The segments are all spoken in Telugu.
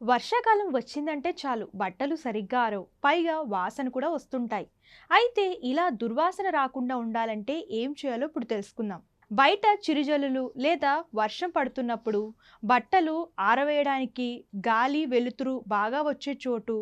వర్షాకాలం వచ్చిందంటే చాలు బట్టలు సరిగ్గా ఆరవు, పైగా వాసన కూడా వస్తుంటాయి. అయితే ఇలా దుర్వాసన రాకుండా ఉండాలంటే ఏం చేయాలో ఇప్పుడు తెలుసుకుందాం. బయట చిరుజల్లులు లేదా వర్షం పడుతున్నప్పుడు బట్టలు ఆరవేయడానికి గాలి వెలుతురు బాగా వచ్చే చోటు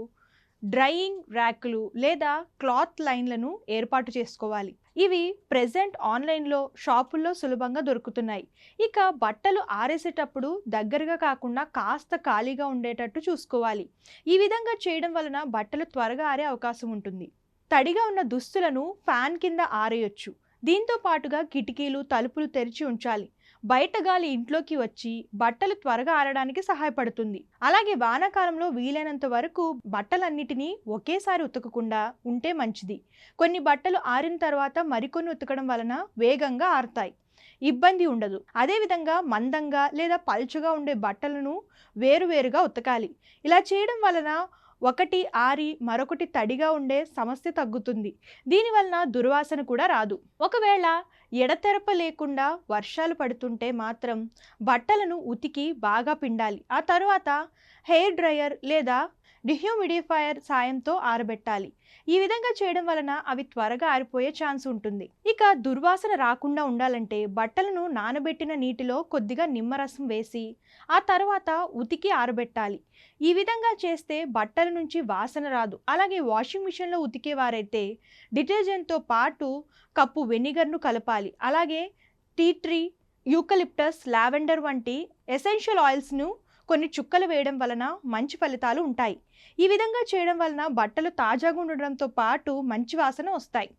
డ్రైయింగ్ ర్యాకులు లేదా క్లాత్ లైన్లను ఏర్పాటు చేసుకోవాలి. ఇవి ప్రెజెంట్ ఆన్లైన్లో షాపుల్లో సులభంగా దొరుకుతున్నాయి. ఇక బట్టలు ఆరేసేటప్పుడు దగ్గరగా కాకుండా కాస్త ఖాళీగా ఉండేటట్టు చూసుకోవాలి. ఈ విధంగా చేయడం వలన బట్టలు త్వరగా ఆరే అవకాశం ఉంటుంది. తడిగా ఉన్న దుస్తులను ఫ్యాన్ కింద ఆరేయొచ్చు. దీంతో పాటుగా కిటికీలు తలుపులు తెరిచి ఉంచాలి. బయట గాలి ఇంట్లోకి వచ్చి బట్టలు త్వరగా ఆరడానికి సహాయపడుతుంది. అలాగే వానాకాలంలో వీలైనంత వరకు బట్టలన్నిటినీ ఒకేసారి ఉతకకుండా ఉంటే మంచిది. కొన్ని బట్టలు ఆరిన తర్వాత మరికొన్ని ఉతకడం వలన వేగంగా ఆరుతాయి, ఇబ్బంది ఉండదు. అదేవిధంగా మందంగా లేదా పల్చగా ఉండే బట్టలను వేరువేరుగా ఉతకాలి. ఇలా చేయడం వలన ఒకటి ఆరి మరొకటి తడిగా ఉండే సమస్య తగ్గుతుంది. దీనివలన దుర్వాసన కూడా రాదు. ఒకవేళ ఎడతెరప లేకుండా వర్షాలు పడుతుంటే మాత్రం బట్టలను ఉతికి బాగా పిండాలి. ఆ తర్వాత హెయిర్ డ్రయర్ లేదా డిహ్యూమిడిఫైయర్ సాయంతో ఆరబెట్టాలి. ఈ విధంగా చేయడం వలన అవి త్వరగా ఆరిపోయే ఛాన్స్ ఉంటుంది. ఇక దుర్వాసన రాకుండా ఉండాలంటే బట్టలను నానబెట్టిన నీటిలో కొద్దిగా నిమ్మరసం వేసి ఆ తర్వాత ఉతికి ఆరబెట్టాలి. ఈ విధంగా చేస్తే బట్టల నుంచి వాసన రాదు. అలాగే వాషింగ్ మిషన్లో ఉతికేవారైతే డిటర్జెంట్తో పాటు కప్పు వెనిగర్ను కలపాలి. అలాగే టీ ట్రీ, యూకలిప్టస్, లావెండర్ వంటి ఎసెన్షియల్ ఆయిల్స్ను కొన్ని చుక్కలు వేయడం వలన మంచి ఫలితాలు ఉంటాయి. ఈ విధంగా చేయడం వలన బట్టలు తాజాగా ఉండడంతో పాటు మంచి వాసన వస్తాయి.